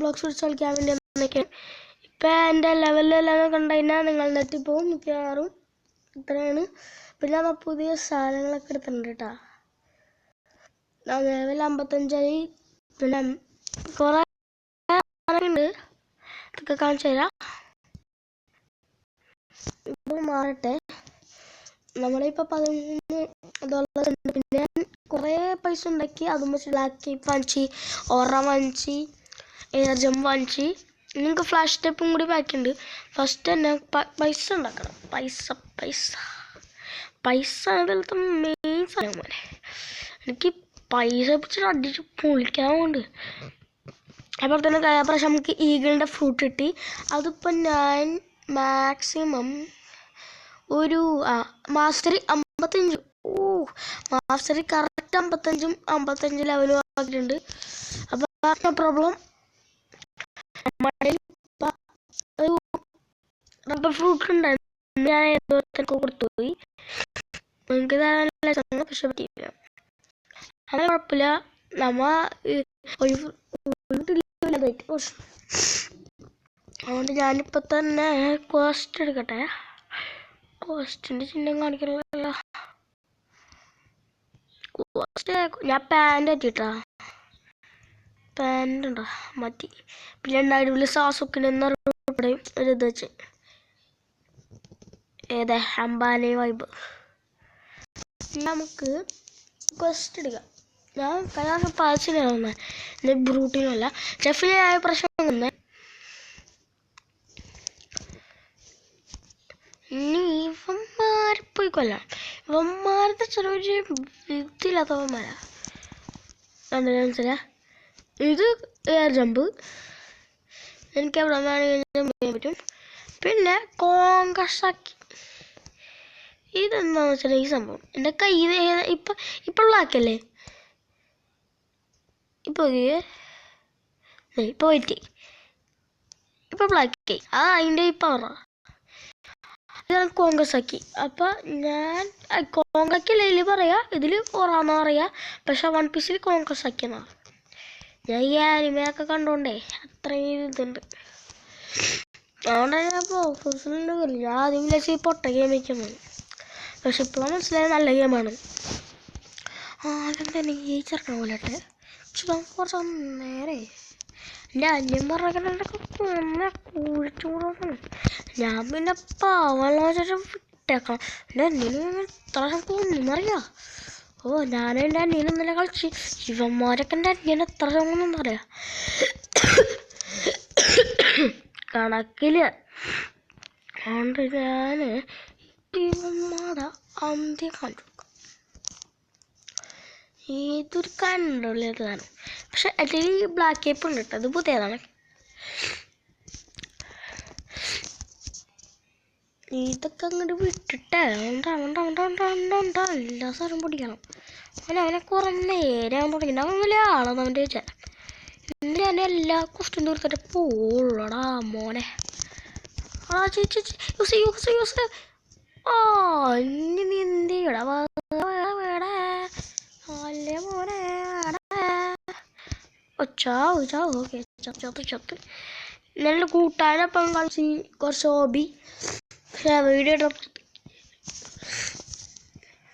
Blocks വെച്ച് കളിക്കാൻ വേണ്ടി വന്നേക്കാണ്. ഇപ്പം എൻ്റെ ലെവലിലെല്ലാം കണ്ടു കഴിഞ്ഞാൽ നിങ്ങൾ നെറ്റിപ്പോവും മിക്കവാറും. ഇത്രയാണ്. പിന്നെ നമ്മൾ പുതിയ സാധനങ്ങളൊക്കെ എടുത്തിട്ടുണ്ട് കേട്ടോ. ലെവൽ 55ആയി. പിന്നെ കുറേ ഉണ്ട്, ഇതൊക്കെ കാണിച്ചു തരാം. ഇപ്പോൾ മാറട്ടെ. നമ്മളിപ്പോൾ $13 ഉണ്ട്. പിന്നെ കുറേ പൈസ ഉണ്ടാക്കി. അതും വെച്ച് ബ്ലാക്ക് കേപ്പ് വാങ്ങിച്ച്, ഓറ വാങ്ങിച്ച്, എയർ ജമ്പ് വാങ്ങിച്ച്. നിങ്ങൾക്ക് ഫ്ലാഷ് ടൈപ്പും കൂടി ബാക്കിയുണ്ട്. ഫസ്റ്റ് തന്നെ പൈസ ഉണ്ടാക്കണം. പൈസ അതിലത്തെ മെയിൻ സാധനം പോലെ. എനിക്ക് പൈസ പിടിച്ചിട്ട് അടിച്ച് പൊളിക്കാൻ കൊണ്ട്. അതുപോലെ തന്നെ കഴിഞ്ഞ പ്രാവശ്യം നമുക്ക് ഈഗിളിൻ്റെ ഫ്രൂട്ട് കിട്ടി. അതിപ്പോൾ ഞാൻ മാക്സിമം ഒരു മാസ്റ്ററി 55. മാസ്റ്ററി കറക്റ്റ് 55 ലെവലും ആക്കിയിട്ടുണ്ട്. അപ്പോൾ പ്രോബ്ലം ഒരു റബ്ബർ ഫ്രൂട്ട് ഉണ്ടായിരുന്നു. ഞാൻ ഏതൊക്കെ കൊടുത്തുപോയി. എനിക്ക് നല്ല പക്ഷെ പറ്റിയില്ല. അങ്ങനെ കുഴപ്പമില്ല. അതുകൊണ്ട് ഞാനിപ്പോൾ തന്നെ കോസ്റ്റ് എടുക്കട്ടെ. കോസ്റ്റിൻ്റെ ചിഹ്നം കാണിക്കണമല്ലോ. കോസ്റ്റ് ഞാൻ പാൻറ് പറ്റിട്ടാ. പാൻറ് ഉണ്ടോ മാറ്റി. പിന്നെ നടുവിൽ സാസുക്കിനെന്ന ഒരു ഇത് വെച്ച് അംബാനി വൈബ്. നമുക്ക് ക്വസ്റ്റ് എടുക്കാം. ഞാൻ കഴിഞ്ഞ പാസിനാണ് വന്നത്, ബ്രൂട്ടിനല്ല. ഷെഫിലായ പ്രശ്നം വന്നേ. ഇനി ഇവന്മാരെ പോയി കൊല്ലാം. ഇവന്മാരത്തെ ചെറിയൊരു വിധിയില്ലാത്തവന്മാരാ. മനസ്സിലാ. ഇത് എയർ ജമ്പ്, എനിക്ക് എവിടെ വേണമെങ്കിലും ചെയ്യാൻ പറ്റും. പിന്നെ കോങ്കസാക്കി, ഇതെന്താണെന്ന് വെച്ചാൽ ഈ സംഭവം എൻ്റെ കയ്യിൽ ഇപ്പം ബ്ലാക്കല്ലേ. പോയിട്ട് ഇപ്പം ബ്ലാക്ക് അതിൻ്റെ ഈ പവറാ. ഇതാണ് കോങ്കസാക്കി. അപ്പം ഞാൻ കോങ്കക്കില്ല പറയാ, ഇതിൽ ഓറാന്ന് പറയാ. പക്ഷെ വൺ പീസിൽ കോങ്കസാക്കി എന്നാ. ഞാൻ ഈ ആനിമയൊക്കെ കണ്ടോണ്ടേ അത്രയും ഇതുണ്ട്. അതുകൊണ്ടാണ് ഞാൻ പ്രോഫഷണലിൻ്റെ കയറി. ഞാൻ ആദ്യം വിളിച്ച് ഈ പൊട്ട ഗെയിം വയ്ക്കുന്നത്. പക്ഷെ ഇപ്പോഴും മനസ്സിലായത് നല്ല ഗെയിമാണ്. ആദ്യം തന്നെ ഈ ചെറുക്കണ പോലെട്ടെ കുറച്ച് നേരെ എൻ്റെ അന്യം പറഞ്ഞൊക്കെ കുഴിച്ചുകൂടാണ്. ഞാൻ പിന്നെ പാവെള്ളം വെച്ചിട്ട് വിട്ടേക്കണം. എൻ്റെ അന്യനും ഇത്ര ഒന്നറിയാം. ഞാനും എൻ്റെ അന്യനും ഇന്നലെ കളിച്ച്. ഇവന്മാരൊക്കെ എൻ്റെ അന്യൻ എത്ര സമയമൊന്നറിയാം കണക്കില്. അതുകൊണ്ട് ഞാൻ ഇവന്മാരെ അന്ത്യം കണ്ടു. ഇതൊരു കണ്ടുള്ളതാണ്. പക്ഷെ അതിൽ ബ്ലാക്ക് കേപ്പ് ഉണ്ട് കേട്ടോ. അത് പുതിയതാണ്. ഇതൊക്കെ അങ്ങോട്ട് വിട്ടിട്ട് എല്ലാ സാധനം പൊടിക്കണം. അവനെ കുറേ നേരം തുടങ്ങിയിട്ട് അവൻ വലിയ ആളാണ് അവൻ്റെ വിചാരം. ഇന്ന് ഞാൻ എല്ലാ ക്വസ്റ്റ്യൻ തീർത്തിട്ട് പോളടാ മോനെ. യൂസ് ഇനി നീ എന്ത് ചെയ്യടാ വേടാ അല്ലേ മോനെ. ഓക്കെ ചത്ത്. നല്ല കൂട്ടാനപ്പം കളിച്ച് കുറച്ച് ഹോബി. പക്ഷേ വീഡിയോ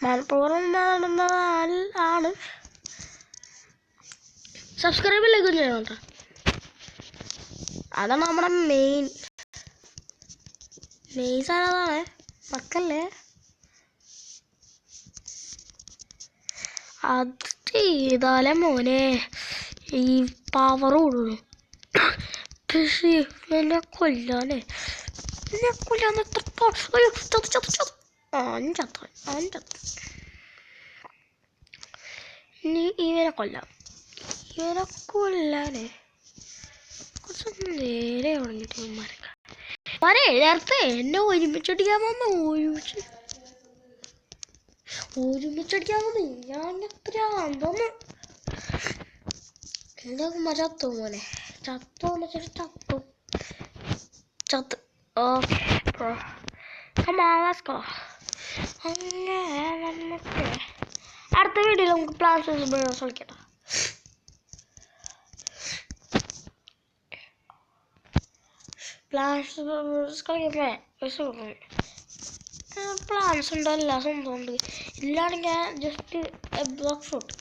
മനഃപൂർവ്വം ആണ്. സബ്സ്ക്രൈബ് ലൈക്കും ചെയ്യണം കേട്ടോ. അതാണ് നമ്മുടെ മെയിൻ സാധനമാണ്. മക്കളല്ലേ അത് ചെയ്താലേ മോനെ ഈ പവർ കൂടുള്ളൂ. പക്ഷേ എന്നെ കൊല്ലാനേ എത്ര അയ്യോ ചത്ത് ഇനി ഇവനെ കൊല്ലാനേ കുറച്ച് നേരെ ഉടങ്ങിട്ട് നേരത്തെ എന്നെ ഒരുമിച്ചടിക്കാൻ വന്നു. ഒരുമിച്ചടിക്കാൻ വന്നു. ഞാൻ എത്ര ആന്തോന്ന് എൻ്റെ ചത്തു മോനെ. ചത്ത് ഓക്കെ. അങ്ങനെ നമുക്ക് അടുത്ത വീഡിയോയിൽ നമുക്ക് പ്ലാൻസ് കളിക്കാം. പ്ലാൻസ് കളിക്കുമ്പോ പ്ലാൻസ് ഉണ്ട്, എല്ലാ സ്വന്തം ഉണ്ട്. ഇല്ലാണെങ്കിൽ ജസ്റ്റ് ബ്ലോക്ക് ഫ്രൂട്ട്.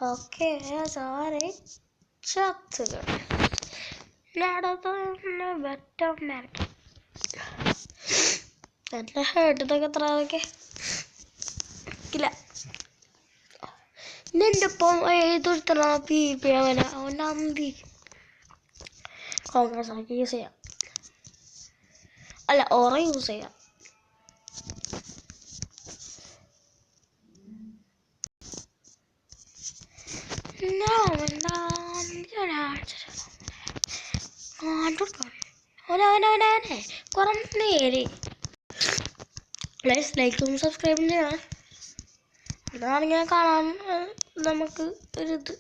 ഓക്കെ സാറേ ചത്തുകൾ എന്റെ ഹേർട്ടതൊക്കെ എത്ര അതൊക്കെ ഇല്ല. ഇനി എൻ്റെ ഒപ്പം ഏതൊരുത്തണ പി പി അവൻ്റെ അമ്പി കോൺഗ്രസ് ആക്കി യൂസ് ചെയ്യാം. അല്ല ഓറ യൂസ് ചെയ്യാം. കുറെ നേരെ ലൈക്കും സബ്സ്ക്രൈബും ചെയ്യണം. അതാണ് ഞാൻ കാണാൻ നമുക്ക് ഒരിത്.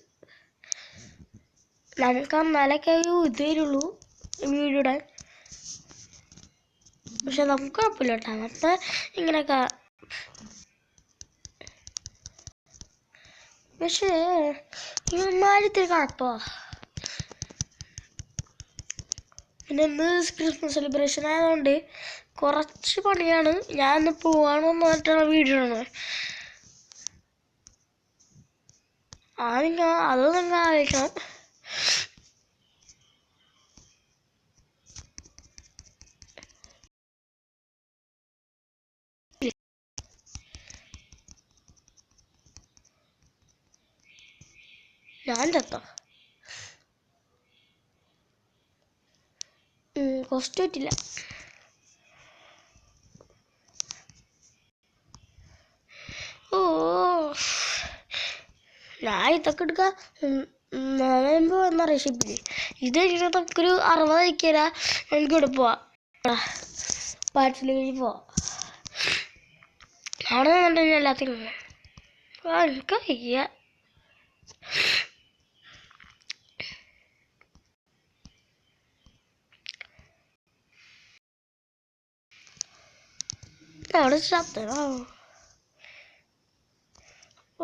നമുക്ക് എന്നാലൊക്കെ ഇത് വരുള്ളൂ വീഡിയോ ഇടാൻ. പക്ഷെ നമുക്ക് കുഴപ്പമില്ല കേട്ടോ. അപ്പം ഇങ്ങനെയൊക്കെ പക്ഷേ ഇമാരിത്തിരി കുഴപ്പമോ. പിന്നെ ഇന്ന് ക്രിസ്മസ് സെലിബ്രേഷൻ ആയതുകൊണ്ട് കുറച്ച് പണിയാണ്. ഞാൻ ഇന്ന് പോവാണെന്ന് പറഞ്ഞിട്ടാണ് വീഡിയോ ഇടുന്നത്. അത് നിങ്ങൾ ആലോചിക്കണം. ഞാൻ ചത്തോ കോസ്റ്റ് പറ്റില്ല. ഓ ഞാൻ ഇതൊക്കെ എടുക്കാം. നോമ്പ് എന്ന റെസിപ്പി ഇത് കഴിഞ്ഞാൽ നമുക്കൊരു 60 കഴിക്കാ. നമുക്ക് ഇവിടെ പോവാം, പാഴ്സൽ കഴിഞ്ഞ് പോവാം. അവിടെ നിന്നുണ്ടെങ്കിൽ എല്ലാത്തിനും എനിക്ക് വയ്യ. അവിടെ ചത്തോ. ഓ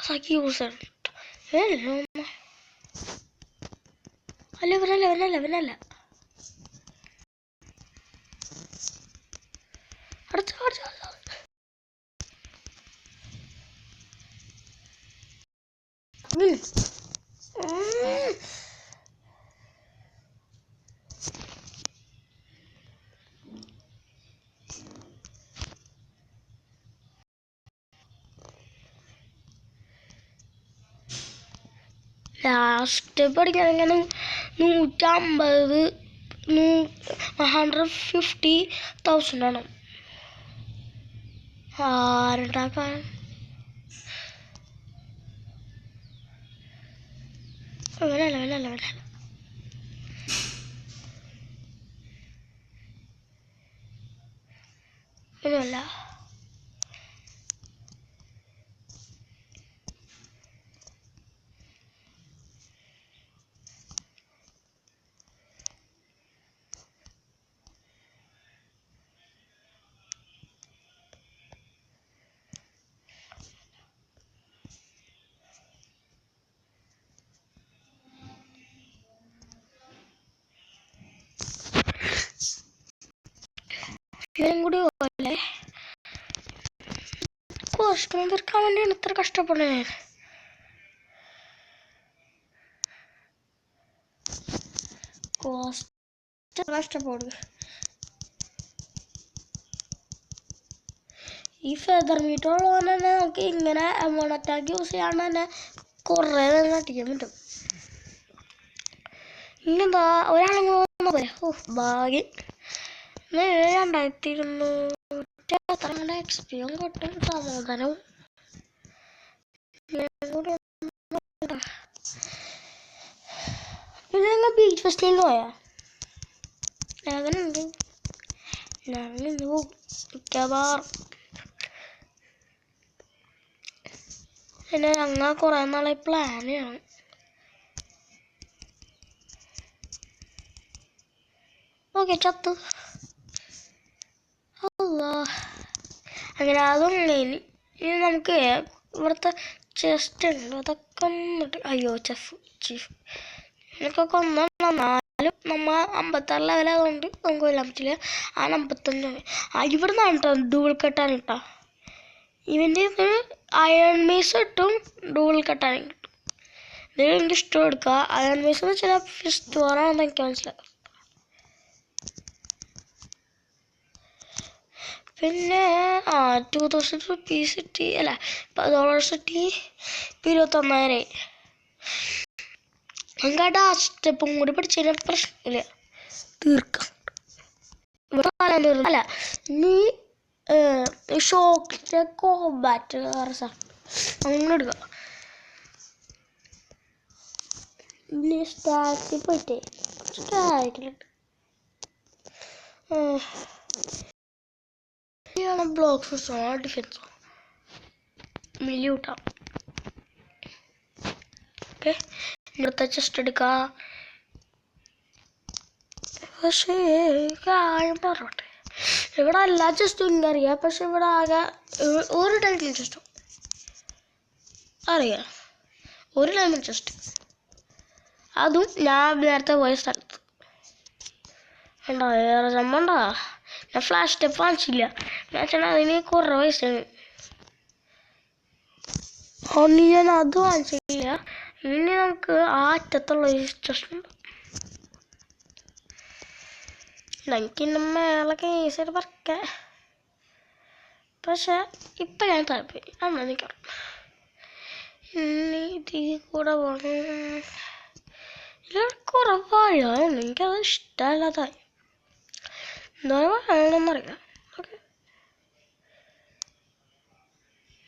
സാക്കി യൂസ് അല്ല ഇവനല്ല അടുത്ത ലാസ്റ്റ് പഠിക്കാനെങ്ങനെ 150 150,000 ആണ്. ആരുണ്ടാക്കാൻ വനല്ല ഇവരും കൂടി പോലെ കോസ്റ്റ്യൂം തീർക്കാൻ വേണ്ടിയാണ് ഇത്ര കഷ്ടപ്പെടുന്നത്. കോസ്റ്റ് കഷ്ടപ്പെടുക. ഈ ഫെദർ മീറ്റ് ഉള്ളതുകൊണ്ട് തന്നെ നമുക്ക് ഇങ്ങനെ എമൗണ്ട് അറ്റാക്ക് യൂസ് ചെയ്യാണ്ട് തന്നെ കുറേ നേരം അടിക്കാൻ പറ്റും. ഇനിയെന്താ ഒരാളും കൂടെ പോലെ ഭാഗ്യം 2200 എക്സ്പിയും കിട്ടും, സമാധാനവും. പിന്നെ നിങ്ങൾ ബീച്ച് ഫെസ്റ്റിവലിൽ പോയാ? അങ്ങനെയുണ്ട്. ഞങ്ങൾ ഇന്ന് പോകും മിക്കവാറും. പിന്നെ ഞങ്ങൾ കുറേ നാളെ പ്ലാൻ ചെയ്യണം. ഓക്കെ ചത്തു. അല്ലാ. അങ്ങനെ അതും ഇനി നമുക്ക് ഇവിടുത്തെ ചെസ്റ്റ് ഉണ്ട് അതൊക്കെ അയ്യോ ചീഫ് ഇതൊക്കെ കൊന്ന നാലും നമ്മ 56 ലെവലായതുകൊണ്ട് നമുക്ക് കൊല്ലാൻ പറ്റില്ല. ആ 55 ഇവിടെ നിന്നാണ് കേട്ടോ ഡൂൾ കെട്ടാൻ കിട്ടാ. ഇവൻ്റെ ഇത് അയൺ മീസ് കിട്ടും, ഡൂൾ കെട്ടാനും കിട്ടും. ഇതിൽ എനിക്ക് ഇഷ്ടം എടുക്കുക. അയൺ മീസ് എന്ന് വെച്ചാൽ ഫിസ്റ്റ് വാറാണെന്ന് എനിക്ക് മനസ്സിലാക്കാം. പിന്നെ 2000 റുപ്പീസ് കിട്ടി, അല്ല $10 കിട്ടി. 21,000 നമുക്ക് ആ സ്റ്റെപ്പും കൂടി പഠിച്ചതിന് പ്രശ്നമില്ല, തീർക്കാം. ഇവിടെ അല്ല ഇനി ഷോക്കിൻ്റെ കോമ്പാറ്റ് അങ്ങനെ എടുക്കാം. ഇനി സ്റ്റാക്കിൽ പോയിട്ടേ സ്റ്റാക്കിലുണ്ട് ബ്ലോക്ക് ഡിഫൻസോ മില്ലി കൂട്ടാം. ഓക്കെ, ഇവിടുത്തെ ചെസ്റ്റ് എടുക്കാം. പക്ഷേ കാര്യം പറഞ്ഞോട്ടെ, ഇവിടെ എല്ലാ ചെസ്റ്റും എനിക്കറിയാം. പക്ഷെ ഇവിടെ ആകെ ഒരു ഡയമണ്ട് ചെസ്റ്റും അറിയാം, ഒരു ഡയമണ്ട് ചെസ്റ്റ്, അതും ഞാൻ നേരത്തെ പോയ സ്ഥലത്ത് ഉണ്ടോ. വേറെ സംഭവം ഞാൻ ഫ്ലാഷ് സ്റ്റെപ്പ് വാങ്ങിച്ചില്ല, ഞാൻ വെച്ചാൽ അതിന് കുറേ പൈസയാണ്. ഒന്ന് ഞാൻ അത് വാങ്ങിച്ചില്ല. ഇനി നമുക്ക് ആ അറ്റത്തുള്ള ചെസ്റ്റ് ഉണ്ട്. എനിക്ക് ഇന്നും മേലെ കേസായിട്ട് പറക്കാൻ, പക്ഷെ ഇപ്പം ഞാൻ താല്പര്യം അന്ന് നിൽക്കണം. ഇനി ഇതിൽ കൂടെ പോകണം. ഇതിലൂടെ കുറേ വാഴ എനിക്കത് ഇഷ്ടമല്ലാതായി, എന്താ വേണമെന്നറിയാം.